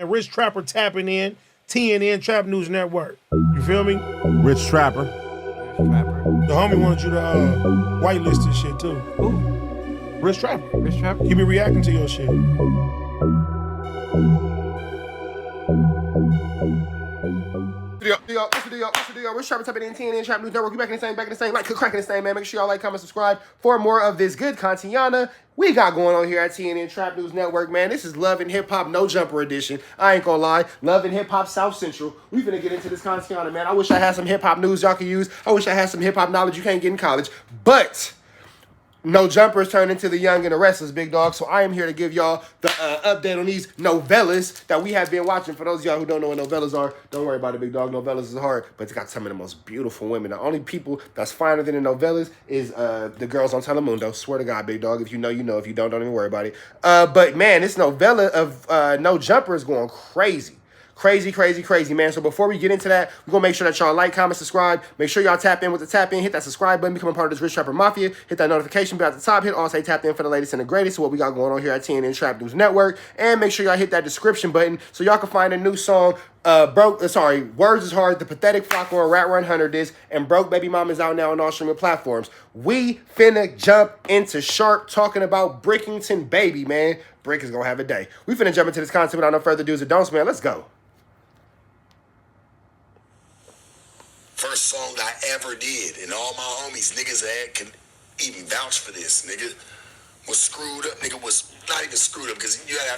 And Rich Trapper tapping in, TNN Trap News Network. You feel me? Rich Trapper. The homie wanted you to whitelist this shit too. Who? Rich Trapper. Rich Trapper? He be reacting to your shit. What's the deal? Rich Trapper tapping in TNN Trap News Network. We back in the same, like cracking the same, man. Make sure y'all like, comment, subscribe for more of this good content we got going on here at TNN Trap News Network, man. This is Love and Hip Hop No Jumper edition. I ain't gonna lie. Love and Hip Hop South Central. We finna get into this content, man. I wish I had some hip hop news y'all could use. I wish I had some hip hop knowledge you can't get in college. But No Jumpers turned into The Young and the Restless, big dog. So I am here to give y'all the update on these novellas that we have been watching. For those of y'all who don't know what novellas are, don't worry about it, big dog. Novellas is hard, but it's got some of the most beautiful women. The only people that's finer than the novellas is the girls on Telemundo. Swear to God, big dog. If you know, you know. If you don't even worry about it. But man, this novella of No Jumper is going crazy. Crazy, man. So before we get into that, we're going to make sure that y'all like, comment, subscribe. Make sure y'all tap in with the tap in. Hit that subscribe button. Become a part of this Rich Trapper Mafia. Hit that notification bell at the top. Hit all say tapped in for the latest and the greatest. So what we got going on here at TNN Trap News Network. And make sure y'all hit that description button so y'all can find a new song. Words is Hard, the Pathetic FLAKKO and Rat Run Hunter disc, and Broke Baby Mama's out now on all streaming platforms. We finna jump into Sharp talking about Brickington Baby, man. Bricc is gonna have a day. We finna jump into this content without no further do's or don'ts, man. Let's go. First song I ever did, and all my homies, niggas that can even vouch for this, nigga, was Screwed Up. Nigga was not even screwed up, because you would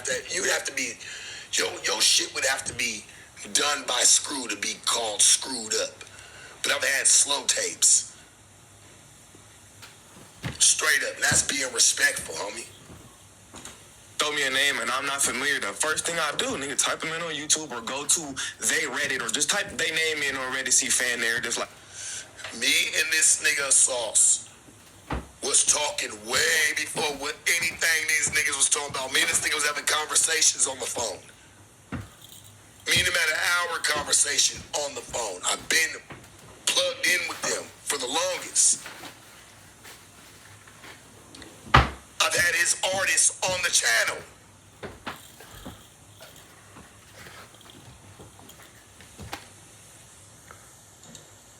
have to be, your shit would have to be done by Screw to be called Screwed Up. But I've had slow tapes. Straight up, and that's being respectful, homie. Throw me a name and I'm not familiar, the first thing I do, nigga, type them in on YouTube or go to they Reddit or just type they name in on Reddit, see fan narratives like. Me and this nigga Sauce was talking way before what anything these niggas was talking about. Me and this nigga was having conversations on the phone. Me and him had an hour conversation on the phone. I've been plugged in with them for the longest. I've had his artists on the channel.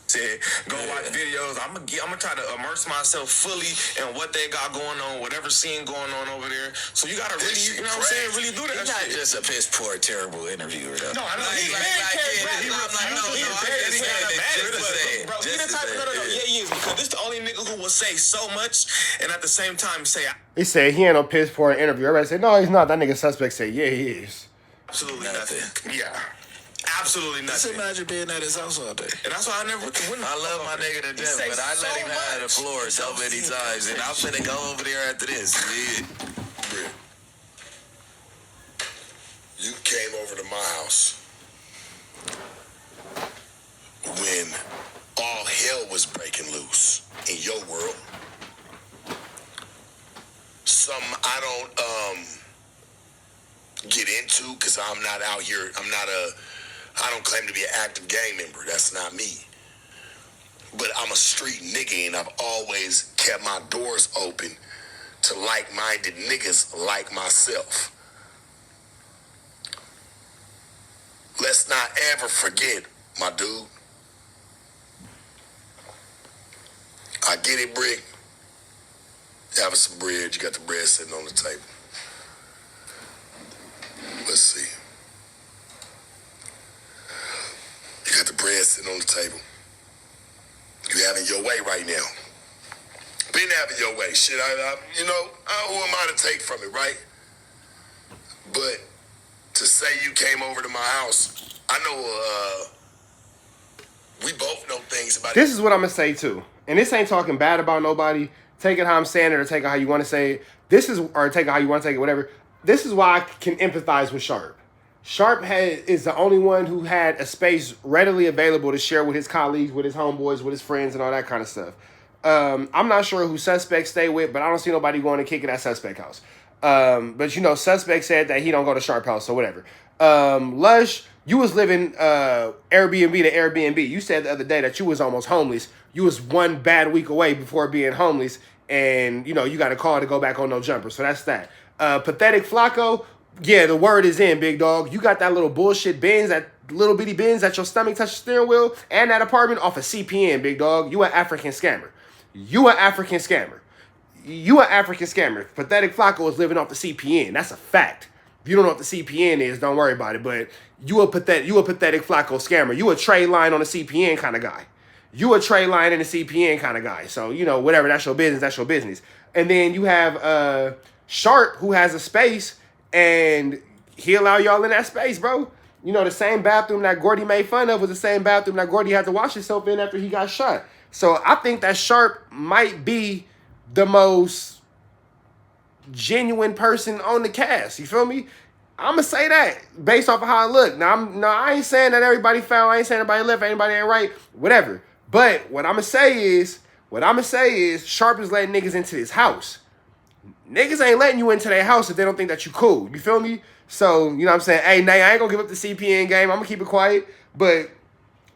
Said, go watch videos. I'm gonna try to immerse myself fully in what they got going on, whatever scene going on over there. So you gotta really, you know what I'm saying, really do that. He's not just a piss poor, terrible interviewer, though. No, I know he is, because this the only nigga who will say so much and at the same time say. He said he ain't no piss poor interview. Everybody said, no, he's not. That nigga suspect said, yeah, he is. Absolutely nothing. Yeah. Absolutely nothing. Just imagine being at his house all day. And that's why I never went. I love my nigga to death, but I let him have the floor so many times, and I'm finna go over there after this. Yeah. You came over to my house when all hell was breaking loose in your world. Some I don't get into, because I'm not out here. I don't claim to be an active gang member. That's not me. But I'm a street nigga, and I've always kept my doors open to like-minded niggas like myself. Let's not ever forget, my dude. I get it, Bricc. Having some bread. You got the bread sitting on the table. Let's see. You got the bread sitting on the table. You having your way right now. Been having your way. Shit, who am I to take from it, right? But to say you came over to my house, I know we both know things about This is what I'm going to say, too. And this ain't talking bad about nobody. Take it how I'm saying it or take it how you want to say it. Or take it how you want to take it, whatever. This is why I can empathize with Sharp. Sharp is the only one who had a space readily available to share with his colleagues, with his homeboys, with his friends, and all that kind of stuff. I'm not sure who Suspect stay with, but I don't see nobody going to kick it at Suspect house. But, Suspect said that he don't go to Sharp house, so whatever. Lush, you was living Airbnb to Airbnb. You said the other day that you was almost homeless. You was one bad week away before being homeless, and, you got a call to go back on No Jumper. So that's that. Pathetic FLAKKO, Yeah, the word is in, big dog. You got that little bullshit Benz, that little bitty Benz that your stomach touches the steering wheel, and that apartment off of CPN, big dog. You an African scammer. You an African scammer. You an African scammer. Pathetic FLAKKO is living off the CPN. That's a fact. If you don't know what the CPN is, don't worry about it. But you a pathetic FLAKKO scammer. You a trade line on the CPN kind of guy. You a trade line in the CPN kind of guy. So, you know, whatever, that's your business, that's your business. And then you have Sharp, who has a space, and he allow y'all in that space, bro. You know, the same bathroom that Gordy made fun of was the same bathroom that Gordy had to wash himself in after he got shot. So I think that Sharp might be the most genuine person on the cast. You feel me? I'm going to say that based off of how I look. Now, I ain't saying that everybody foul. I ain't saying everybody left, anybody ain't right, whatever. But what I'm going to say is Sharp is letting niggas into this house. Niggas ain't letting you into their house if they don't think that you cool. You feel me? So, you know what I'm saying? Hey, Nay, I ain't gonna give up the CPN game. I'm gonna keep it quiet. But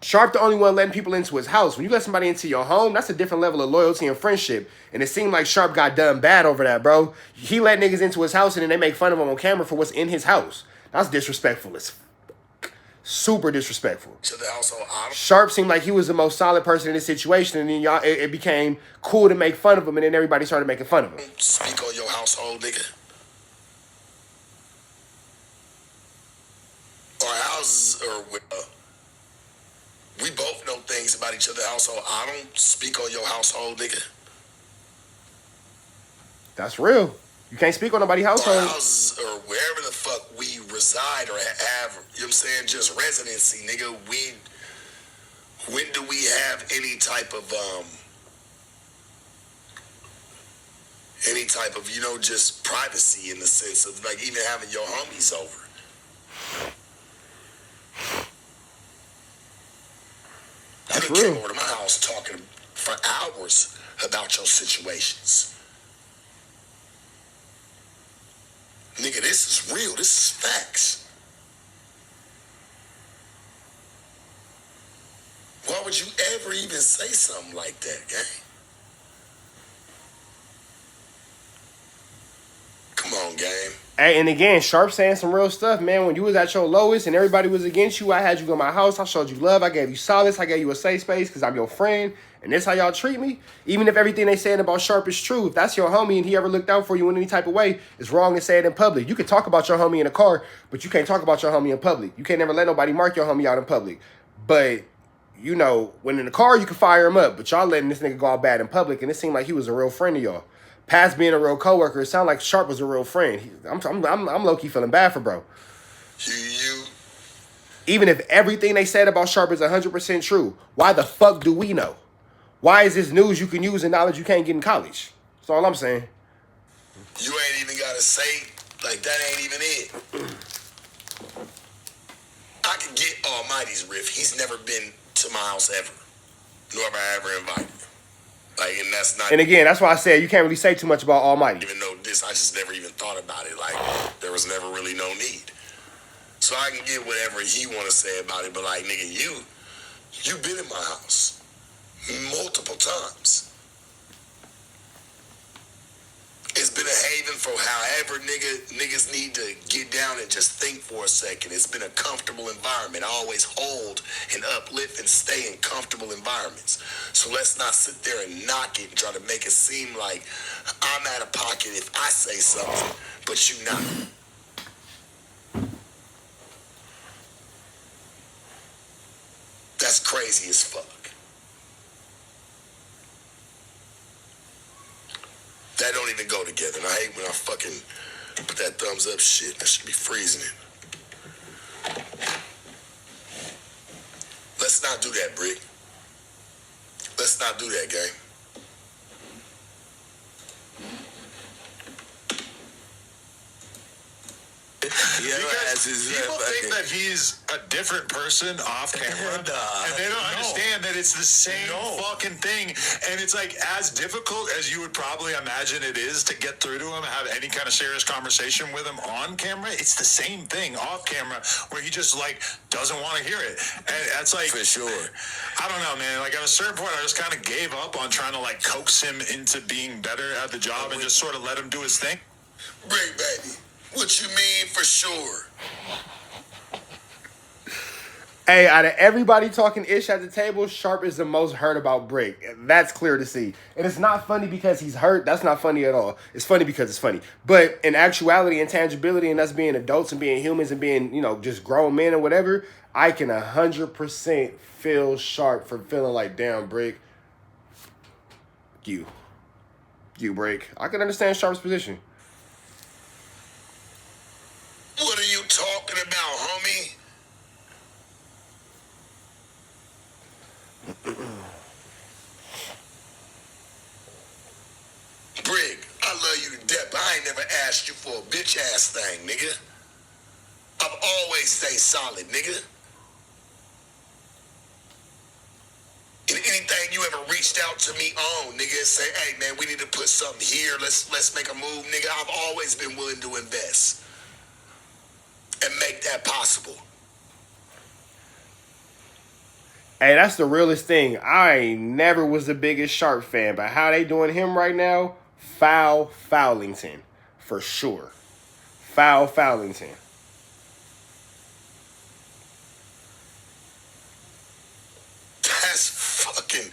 Sharp the only one letting people into his house. When you let somebody into your home, that's a different level of loyalty and friendship. And it seemed like Sharp got done bad over that, bro. He let niggas into his house and then they make fun of him on camera for what's in his house. That's disrespectful as fuck. Super disrespectful. To the household, Sharp seemed like he was the most solid person in this situation, and then y'all it became cool to make fun of him, and then everybody started making fun of him. speak on your household, nigga. Our houses are we both know things about each other's household. I don't speak on your household, nigga. That's real. You can't speak on nobody's household. Our houses or wherever the fuck we reside or have, you know what I'm saying, just residency, nigga. When do we have any type of, you know, just privacy in the sense of, like, even having your homies over? That's You done real. came over to my house talking for hours about your situations. Nigga, this is real. This is facts. Why would you ever even say something like that, gang? Come on, gang. Hey, and again, Sharp saying some real stuff, man. When you was at your lowest and everybody was against you, I had you in my house. I showed you love. I gave you solace. I gave you a safe space because I'm your friend. And this how y'all treat me? Even if everything they saying about Sharp is true, if that's your homie and he ever looked out for you in any type of way, it's wrong to say it in public. You can talk about your homie in a car, but you can't talk about your homie in public. You can't never let nobody mark your homie out in public. But, you know, when in the car, you can fire him up. But y'all letting this nigga go all bad in public, and it seemed like he was a real friend of y'all. Past being a real coworker, it sounded like Sharp was a real friend. I'm low-key feeling bad for bro. You. Even if everything they said about Sharp is 100% true, why the fuck do we know? Why is this news you can use and knowledge you can't get in college? That's all I'm saying. You ain't even gotta say, like, that ain't even it. I can get Almighty's riff. He's never been to my house ever. Nor have I ever invited him. Like, and that's not... And again, that's why I said you can't really say too much about Almighty. Even though this, I just never even thought about it. Like, there was never really no need. So I can get whatever he want to say about it, but like, nigga, you been in my house multiple times. It's been a haven for however niggas need to get down and just think for a second. It's been a comfortable environment. I always hold and uplift and stay in comfortable environments. So let's not sit there and knock it and try to make it seem like I'm out of pocket if I say something, but you not. That's crazy as fuck. That don't even go together. And I hate when I fucking put that thumbs up shit. I should be freezing it. Let's not do that, Bricc. Let's not do that, gang. Because people think that he's a different person off camera, and they don't understand that it's the same fucking thing. And it's like as difficult as you would probably imagine it is to get through to him, have any kind of serious conversation with him on camera. It's the same thing off camera where he just like doesn't want to hear it, and that's like For sure. I don't know, man. Like at a certain point, I just kind of gave up on trying to like coax him into being better at the job and just sort of let him do his thing. Bricc, baby. What you mean for sure? Hey, out of everybody talking ish at the table, Sharp is the most hurt about Bricc. That's clear to see. And it's not funny because he's hurt. That's not funny at all. It's funny because it's funny. But in actuality and tangibility and us being adults and being humans and being, you know, just grown men and whatever, I can 100% feel Sharp for feeling like, damn, Bricc, you Bricc. I can understand Sharp's position. What are you talking about, homie? Bricc, I love you to death, but I ain't never asked you for a bitch ass thing, nigga. I've always stayed solid, nigga. And anything you ever reached out to me on, nigga, say, hey man, we need to put something here. Let's make a move, nigga. I've always been willing to invest and make that possible. Hey, that's the realest thing. I never was the biggest Sharp fan, but how they doing him right now? Foulington. For sure. Foulington. That's fucking...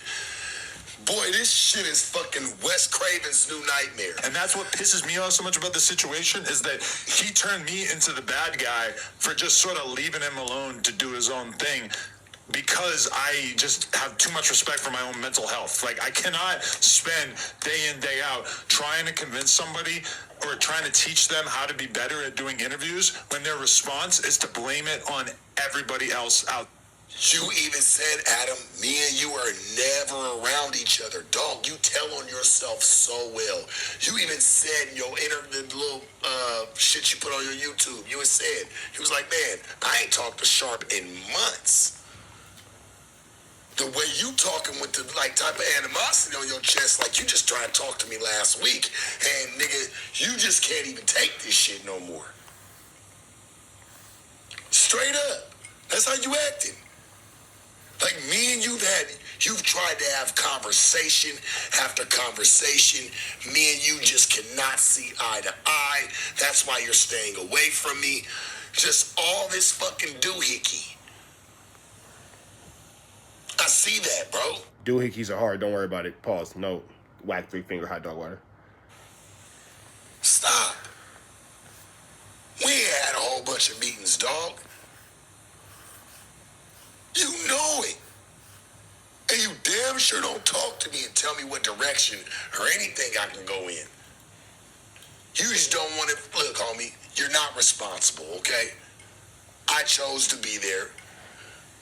Boy, this shit is fucking Wes Craven's new nightmare. And that's what pisses me off so much about the situation is that he turned me into the bad guy for just sort of leaving him alone to do his own thing. Because I just have too much respect for my own mental health. Like, I cannot spend day in, day out trying to convince somebody or trying to teach them how to be better at doing interviews when their response is to blame it on everybody else out. You even said, Adam, me and you are never around each other. Dog, you tell on yourself so well. You even said in your the little shit you put on your YouTube, you had said, he was like, man, I ain't talked to Sharp in months. The way you talking with the like type of animosity on your chest, like you just trying to talk to me last week, and nigga, you just can't even take this shit no more. Straight up, that's how you acting. Like me and you've tried to have conversation after conversation. Me and you just cannot see eye to eye. That's why you're staying away from me. Just all this fucking doohickey. I see that, bro. Doohickeys are hard. Don't worry about it. Pause. No. WACK 3-finger hot dog water. Stop. We ain't had a whole bunch of meetings, dog. You know it. And you damn sure don't talk to me and tell me what direction or anything I can go in. You just don't want to... Look, homie, you're not responsible, okay? I chose to be there.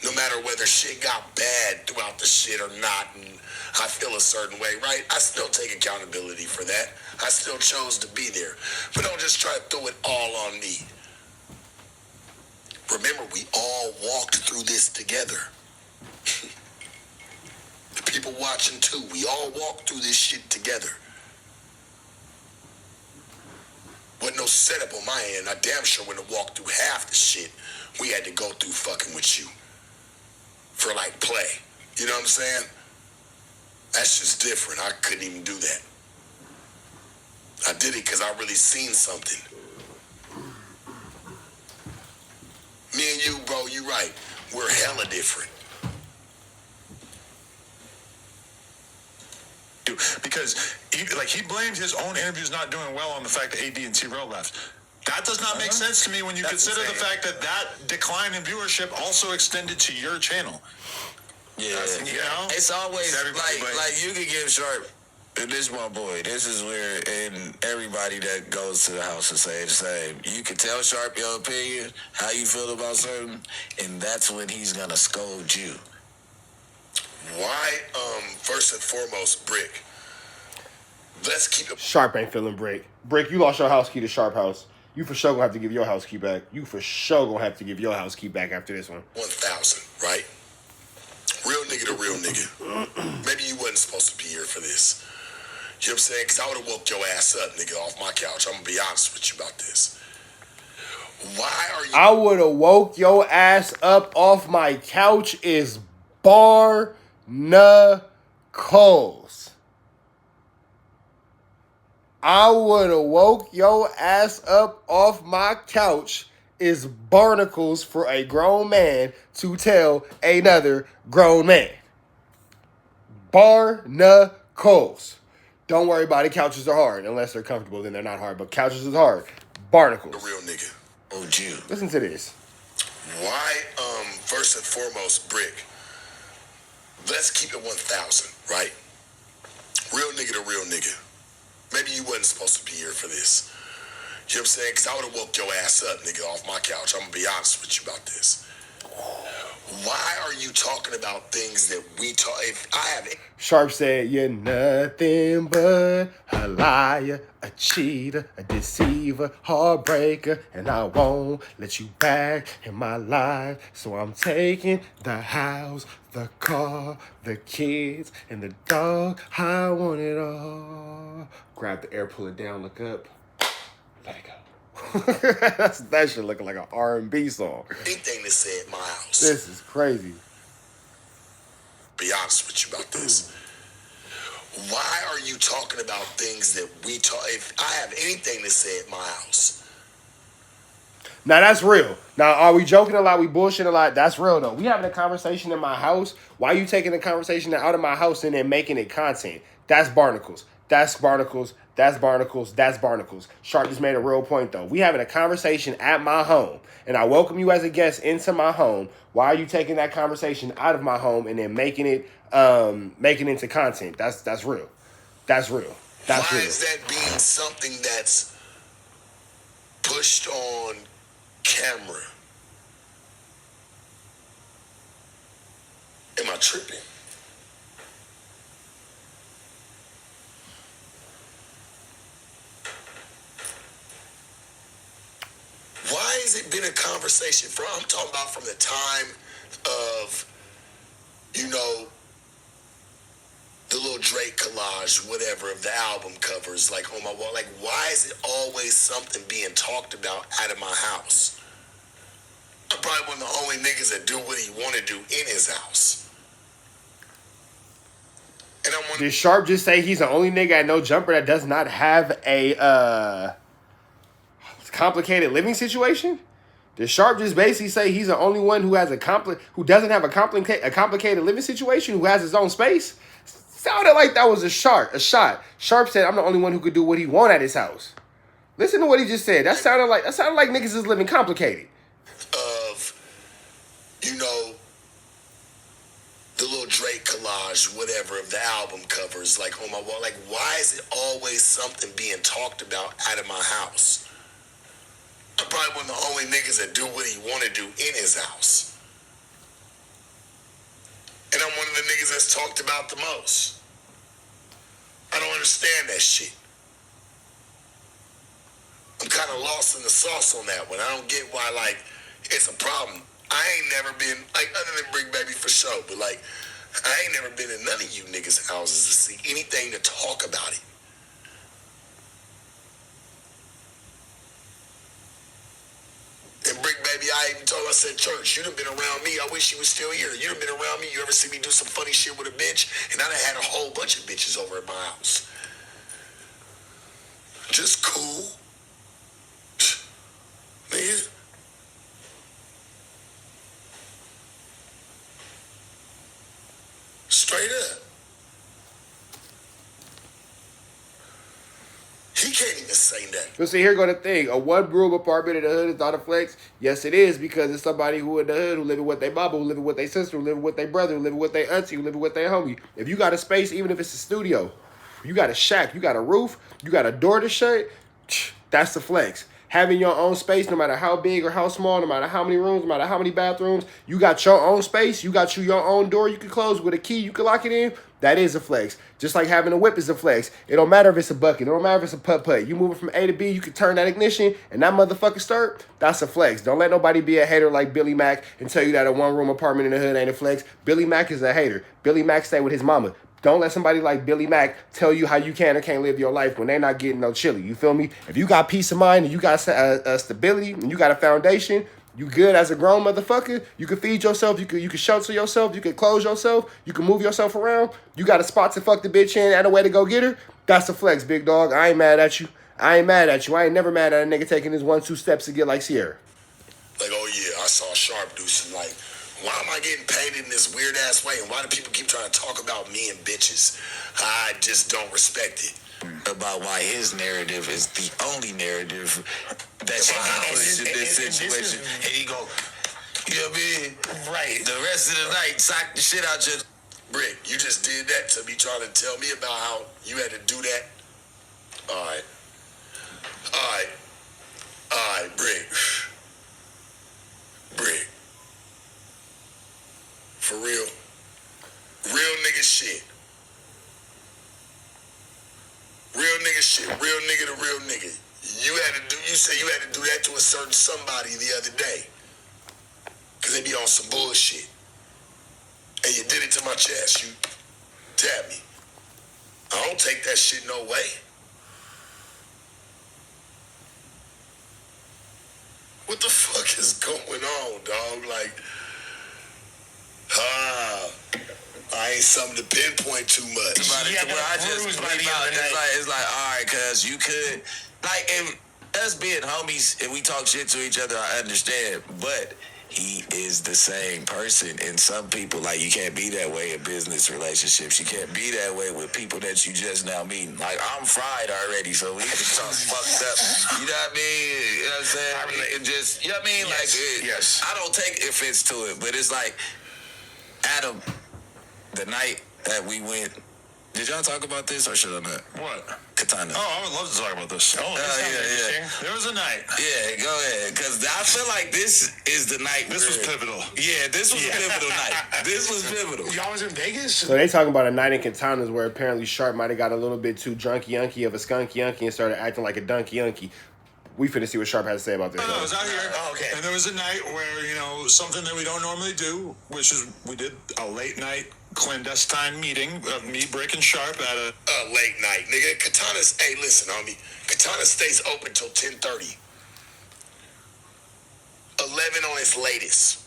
No matter whether shit got bad throughout the shit or not, and I feel a certain way, right? I still take accountability for that. I still chose to be there. But don't just try to throw it all on me. Remember, we all walked through this together. The people watching too, we all walked through this shit together. Wasn't no setup on my end. I damn sure wouldn't have walked through half the shit we had to go through fucking with you. For like play. You know what I'm saying? That's just different. I couldn't even do that. I did it because I really seen something. Me and you, bro, you right. We're hella different. Because he blamed his own interviews not doing well on the fact that AD and T-Rail left. That does not make sense to me when you consider the fact that decline in viewership also extended to your channel. Yeah, you know? it's always like you could give Sharp, this my boy, this is where, and everybody that goes to the house will say the same. You can tell Sharp your opinion, how you feel about something, and that's when he's gonna scold you. Why, first and foremost, Bricc, let's keep it... Sharp ain't feeling Bricc. Bricc, you lost your house key to Sharp house. You for sure gonna have to give your house key back. You for sure gonna have to give your house key back after this one. 1,000, right? Real nigga to real nigga. Maybe you wasn't supposed to be here for this. You know what I'm saying? Because I would have woke your ass up, nigga, off my couch. I'm gonna be honest with you about this. Why are you... I would have woke your ass up off my couch is barnacles. I would have woke your ass up off my couch is barnacles for a grown man to tell another grown man. Barnacles. Don't worry about it. Couches are hard. Unless they're comfortable, then they're not hard. But couches is hard. Barnacles. A real nigga. Oh, Jew. Listen to this. Why, first and foremost, Bricc, let's keep it 1,000, right? Real nigga to real nigga. Maybe you wasn't supposed to be here for this. You know what I'm saying? Because I would have woke your ass up, nigga, off my couch. I'm going to be honest with you about this. Why are you talking about things that we talk? If I have... Sharp said, you're nothing but a liar, a cheater, a deceiver, heartbreaker, and I won't let you back in my life. So I'm taking the house, the car, the kids, and the dog. I want it all. Grab the air, pull it down, look up, let it go. That shit looking like an R&B song. Anything to say at my house. This is crazy. Be honest with you about this. Why are you talking about things that we talk? If I have anything to say at my house. Now, that's real. Now, are we joking a lot? We bullshit a lot? That's real, though. We having a conversation in my house. Why are you taking the conversation out of my house and then making it content? That's barnacles. That's barnacles. That's barnacles. That's barnacles. Sharp just made a real point, though. We having a conversation at my home, and I welcome you as a guest into my home. Why are you taking that conversation out of my home and then making it into content? That's real. That's real. That's Why real. is that being something that's pushed on camera? Am I tripping? Why has it been a conversation I'm talking about from the time of, you know, the little Drake collage, whatever, of the album covers, like on my wall. Like, why is it always something being talked about out of my house? I'm probably one of the only niggas that do what he want to do in his house. And I'm one. Did Sharp just say he's the only nigga at No Jumper that does not have a complicated living situation? Did Sharp just basically say he's the only one who has who doesn't have a complicated living situation, who has his own space? Sounded like that was a shot. Sharp said, I'm the only one who could do what he want at his house. Listen to what he just said. That sounded like niggas is living complicated. Of, you know, the little Drake collage, whatever, of the album covers, like on my wall. Like, why is it always something being talked about out of my house? I'm probably one of the only niggas that do what he want to do in his house. And I'm one of the niggas that's talked about the most. I don't understand that shit. I'm kind of lost in the sauce on that one. I don't get why, like, it's a problem. I ain't never been, like, other than Bricc Baby for sure, but, like, I ain't never been in none of you niggas' houses to see anything to talk about it. And Bricc Baby, I even told her, I said, Church, you done been around me. I wish you was still here. You done been around me. You ever see me do some funny shit with a bitch? And I done had a whole bunch of bitches over at my house. Just cool. Nigga. Straight up. He can't even say that. So see, here go the thing. A one-room apartment in the hood is not a flex. Yes, it is, because it's somebody who in the hood who living with their mama, who living with their sister, who living with their brother, who living with their auntie, who living with their homie. If you got a space, even if it's a studio, you got a shack, you got a roof, you got a door to shut, that's the flex. Having your own space, no matter how big or how small, no matter how many rooms, no matter how many bathrooms, you got your own space, you got your own door you can close with a key, you can lock it in. That is a flex. Just like having a whip is a flex. It don't matter if it's a bucket. It don't matter if it's a putt-putt. You moving from A to B, you can turn that ignition, and that motherfucker start, that's a flex. Don't let nobody be a hater like Billy Mack and tell you that a one-room apartment in the hood ain't a flex. Billy Mack is a hater. Billy Mack stay with his mama. Don't let somebody like Billy Mack tell you how you can or can't live your life when they're not getting no chili. You feel me? If you got peace of mind and you got stability and you got a foundation, You good as a grown motherfucker. You can feed yourself. You can shelter yourself. You can clothe yourself. You can move yourself around. You got a spot to fuck the bitch in and a way to go get her. That's a flex, big dog. I ain't mad at you. I ain't never mad at a nigga taking his 1-2 steps to get like Sierra. Like, oh yeah, I saw Sharp do some like, why am I getting painted in this weird ass way? And why do people keep trying to talk about me and bitches? I just don't respect it. About why his narrative is the only narrative that's accomplished in this situation. And he go, you know what I mean? Right. The rest of the night, sock the shit out your... Bricc, you just did that to me trying to tell me about how you had to do that? Alright, Bricc. Bricc. For real. Real nigga shit. Real nigga shit. Real nigga to real nigga. You said you had to do that to a certain somebody the other day. Cause they be on some bullshit. And you did it to my chest. You tapped me. I don't take that shit no way. What the fuck is going on, dog? Like, I ain't something to pinpoint too much. Yeah, I just it's like, all right, cuz you could, like, if us being homies and we talk shit to each other, I understand, but he is the same person. And some people, like, you can't be that way in business relationships. You can't be that way with people that you just now meeting. Like, I'm fried already, so we can talk fucked up. You know what I mean? You know what I'm saying? It just, you know what I mean? Yes. I don't take offense to it, but it's like, Adam, the night that we went, did y'all talk about this or should I not? What? Katana. Oh, I would love to talk about this. Oh, yeah. There was a night. Yeah, go ahead. Because I feel like this is the night. This was pivotal. Yeah, this was a pivotal night. This was pivotal. Y'all was in Vegas? So they talking about a night in Katana's where apparently Sharp might have got a little bit too drunky-unky of a skunky-unky and started acting like a dunky-unky. We finna see what Sharp has to say about this. I was out here. Okay. And there was a night where, you know, something that we don't normally do, which is we did a late night clandestine meeting of me, Bricc, and Sharp at a Late night, nigga. Katana's, hey, listen, homie. Katana stays open till 10:30. 11 on its latest.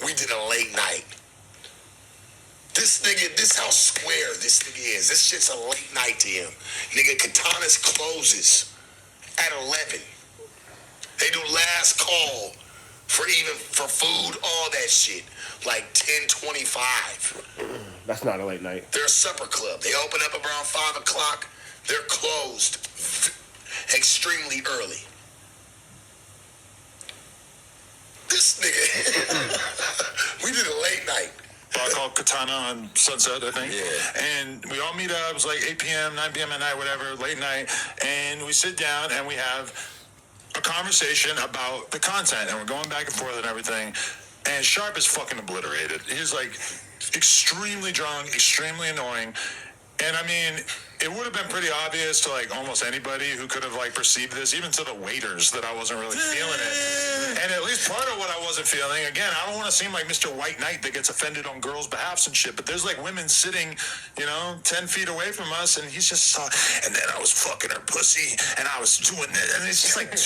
We did a late night. This nigga, this how square this nigga is. This shit's a late night to him. Nigga, Katana's closes at 11. They do last call for food, all that shit. Like 10:25. That's not a late night. They're a supper club. They open up around 5 o'clock. They're closed extremely early. This nigga, we did a late night. bar called Katana on Sunset, I think. Yeah. And we all meet up. It was like 8 p.m., 9 p.m. at night, whatever, late night. And we sit down and we have a conversation about the content. And we're going back and forth and everything. And Sharp is fucking obliterated. He's like extremely drunk, extremely annoying. And I mean, it would have been pretty obvious to like almost anybody who could have like perceived this, even to the waiters, that I wasn't really feeling it. And at least part of what I wasn't feeling, again, I don't want to seem like Mr. White Knight that gets offended on girls' behalfs and shit, but there's like women sitting, 10 feet away from us, and he's just and then I was fucking her pussy, and I was doing it, and it's just like the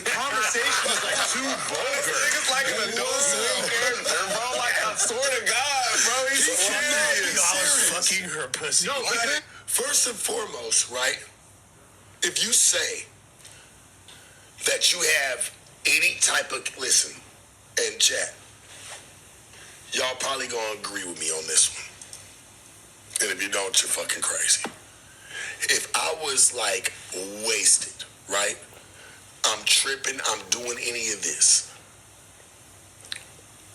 conversation is like too vulgar. It's like an adult swim character, bro. Like, I swear to God, bro. He's serious. I was fucking her pussy. No, first and foremost, right? If you say that you have any type of and chat, y'all probably gonna agree with me on this one. And if you don't, you're fucking crazy. If I was like wasted, right? I'm tripping, I'm doing any of this.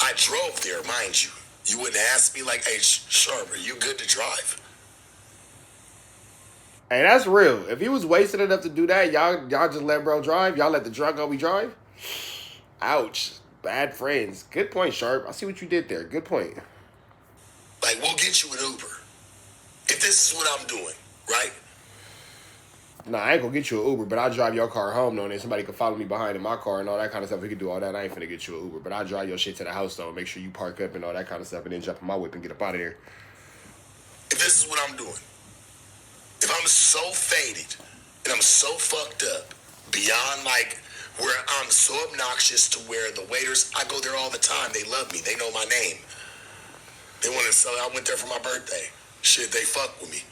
I drove there, mind you. You wouldn't ask me like, hey, Sharp, are you good to drive? Hey, that's real. If he was wasted enough to do that, y'all just let bro drive? Y'all let the drunk homie drive? Ouch. Bad friends. Good point, Sharp. I see what you did there. Good point. Like, we'll get you an Uber. If this is what I'm doing, right? Nah, I ain't gonna get you an Uber, but I'll drive your car home, though, and then somebody can follow me behind in my car and all that kind of stuff. We can do all that. I ain't finna get you an Uber, but I'll drive your shit to the house, though, and make sure you park up and all that kind of stuff, and then jump in my whip and get up out of there. If this is what I'm doing, if I'm so faded and I'm so fucked up beyond, like, where I'm so obnoxious to where the waiters, I go there all the time. They love me. They know my name. They want to sell. I went there for my birthday. Shit, they fuck with me.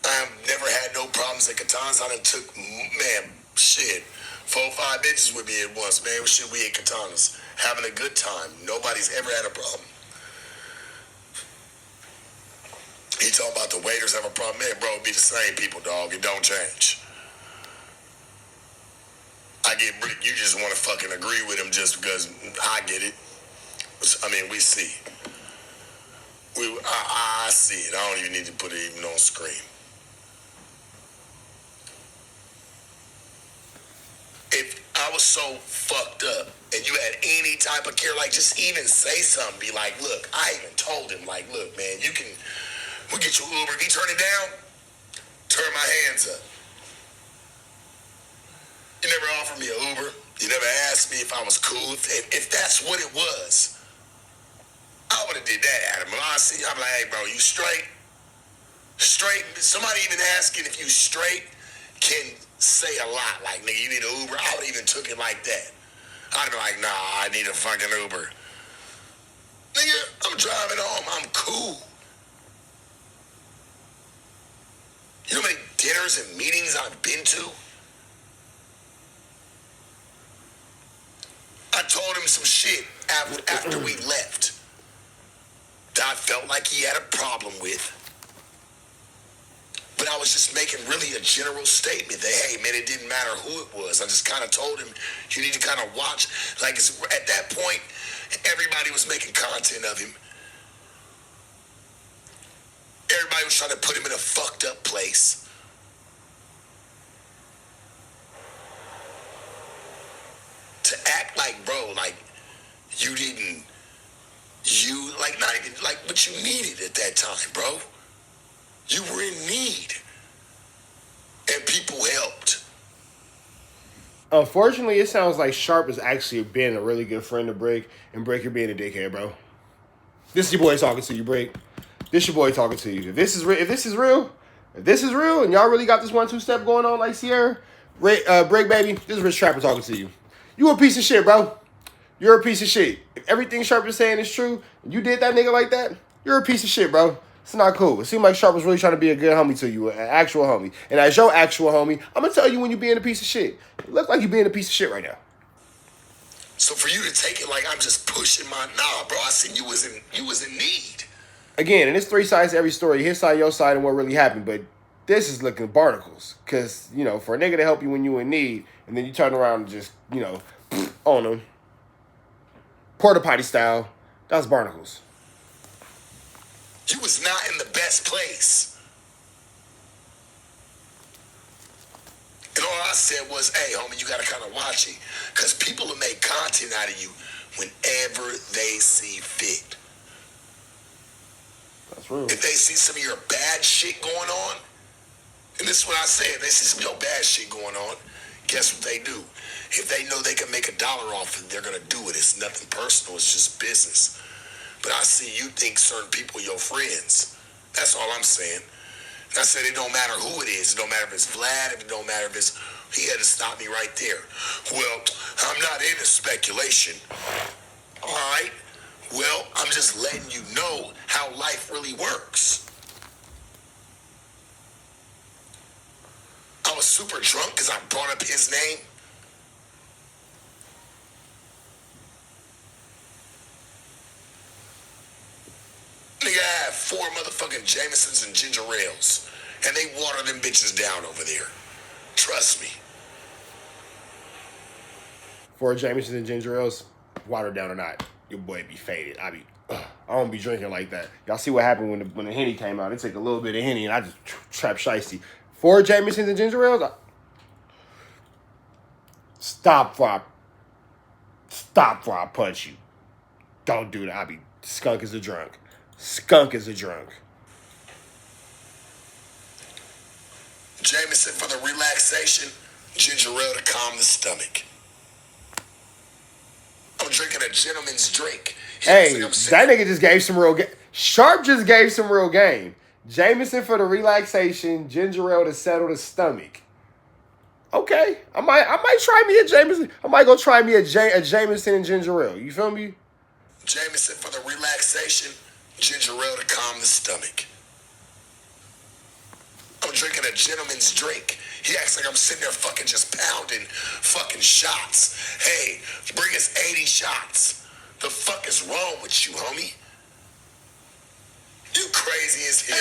I've never had no problems at Katana's. I done took, man, shit, 4 or 5 bitches with me at once, man. Shit, we at Katana's. Having a good time. Nobody's ever had a problem. He talking about the waiters have a problem. Man, bro, it be the same people, dog. It don't change. I get Bricc. You just want to fucking agree with him just because I get it. I mean, we see. I see it. I don't even need to put it even on screen. If I was so fucked up and you had any type of care, like just even say something, be like, look, I even told him, like, look, man, we'll get you Uber. If he turn it down, turn my hands up. You never offered me an Uber. You never asked me if I was cool. If that's what it was, I would have did that, Adam. I'm like, hey, bro, you straight? Straight? Somebody even asking if you straight can say a lot. Like, nigga, you need an Uber? I would even took it like that. I'd be like, nah, I need a fucking Uber. Nigga, I'm driving home. I'm cool. You know how many dinners and meetings I've been to? I told him some shit after we left that I felt like he had a problem with. But I was just making really a general statement that, hey, man, it didn't matter who it was. I just kind of told him, you need to kind of watch. Like, at that point, everybody was making content of him. Everybody was trying to put him in a fucked up place. To act like, bro, like, not even, like, what you needed at that time, bro. You were in need. And people helped. Unfortunately, it sounds like Sharp has actually been a really good friend of Bricc, and Bricc, you're being a dickhead, bro. This is your boy talking to you, Bricc. This your boy talking to you. If this is real, and y'all really got this 1-2 step going on like Sierra, Bricc, baby, this is Rich Trapper talking to you. You a piece of shit, bro. You're a piece of shit. If everything Sharp is saying is true, and you did that nigga like that, you're a piece of shit, bro. It's not cool. It seemed like Sharp was really trying to be a good homie to you, an actual homie. And as your actual homie, I'm going to tell you when you're being a piece of shit. It looks like you're being a piece of shit right now. So for you to take it like I'm just pushing nah, bro, I seen you was in need. Again, and it's 3 sides to every story. His side, your side, and what really happened. But this is looking barnacles. Because, for a nigga to help you when you in need, and then you turn around and just, on him. Porta potty style. That's barnacles. You was not in the best place. And all I said was, hey, homie, you got to kind of watch it. Because people will make content out of you whenever they see fit. That's real. If they see some of your bad shit going on, and this is what I say, if they see some of your bad shit going on, guess what they do? If they know they can make $1 off it, they're going to do it. It's nothing personal. It's just business. But I see you think certain people are your friends. That's all I'm saying. And I said it don't matter who it is. It don't matter if it's Vlad. It don't matter if it's... He had to stop me right there. Well, I'm not into speculation. All right? Well, I'm just letting you know how life really works. I was super drunk because I brought up his name. Nigga, I had 4 motherfucking Jamesons and ginger ales, and they water them bitches down over there. Trust me. 4 Jamesons and ginger ales, watered down or not, your boy be faded. I don't be drinking like that. Y'all see what happened when the Henny came out. It took a little bit of Henny, and I just trap shiesty. 4 Jamesons and ginger ales. Stop before I punch you. Don't do that. I be skunk as a drunk. Skunk as a drunk. Jameson for the relaxation, ginger ale to calm the stomach. I'm drinking a gentleman's drink. Hey, that nigga just gave some real game. Sharp just gave some real game. Jameson for the relaxation, ginger ale to settle the stomach. Okay, I might try me a Jameson. I might go try me a Jameson and ginger ale. You feel me? Jameson for the relaxation, ginger ale to calm the stomach. I'm drinking a gentleman's drink. He acts like I'm sitting there fucking just pounding fucking shots. Hey, bring us 80 shots. The fuck is wrong with you, homie? You crazy as hell.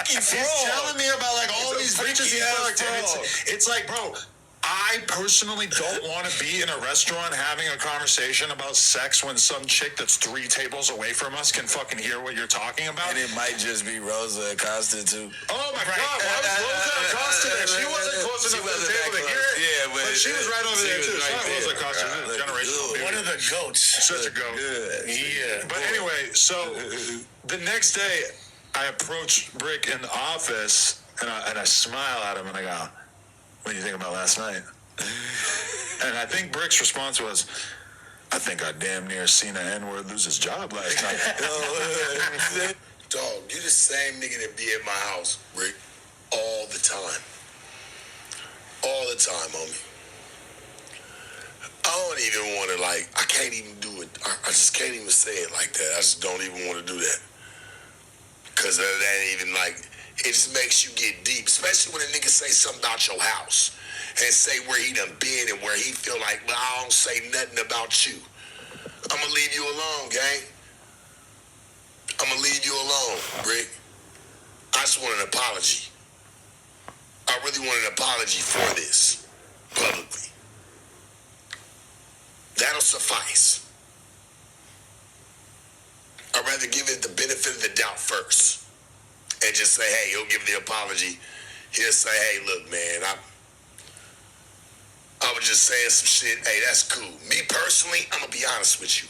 He's telling me about like all these bitches he fucked, and it's like, bro, I personally don't want to be in a restaurant having a conversation about sex when some chick that's 3 tables away from us can fucking hear what you're talking about. And it might just be Rosa Acosta too. Oh my God, why was Rosa Acosta there? She wasn't close enough to the table to hear it. Yeah, but she was right over there too. Right Rosa Acosta, generational. One of the goats. Such a goat. Yeah. But anyway, so the next day, I approach Bricc in the office and I smile at him and I go, "What do you think about last night?" And I think Brick's response was, "I think I damn near seen an N-word lose his job last night." Dog, you the same nigga that be at my house, Bricc, all the time. All the time, homie. I don't even want to, like, I can't even do it. I just can't even say it like that. I just don't even want to do that. Because that ain't even, like, it just makes you get deep, especially when a nigga say something about your house and say where he done been and where he feel like, well, I don't say nothing about you. I'm going to leave you alone, gang. I'm going to leave you alone, Bricc. I just want an apology. I really want an apology for this, publicly. That'll suffice. I'd rather give it the benefit of the doubt first and just say, hey, he'll give the apology. He'll say, hey, look, man, I was just saying some shit. Hey, that's cool. Me personally, I'm going to be honest with you.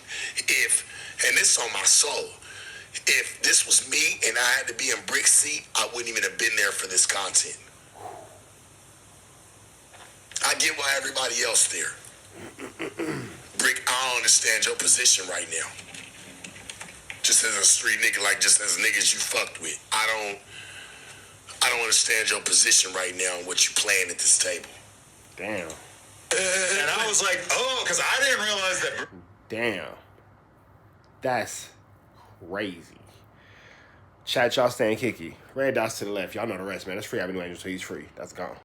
And this on my soul, if this was me and I had to be in Brick's seat, I wouldn't even have been there for this content. I get why everybody else there. Bricc, I don't understand your position right now. Just as a street nigga, like just as niggas you fucked with. I don't understand your position right now and what you playing at this table. Damn. And I was like, oh, because I didn't realize that. Damn. That's crazy. Chat, y'all staying kicky. Red dots to the left. Y'all know the rest, man. That's free Avenue Angel, so he's free. That's gone.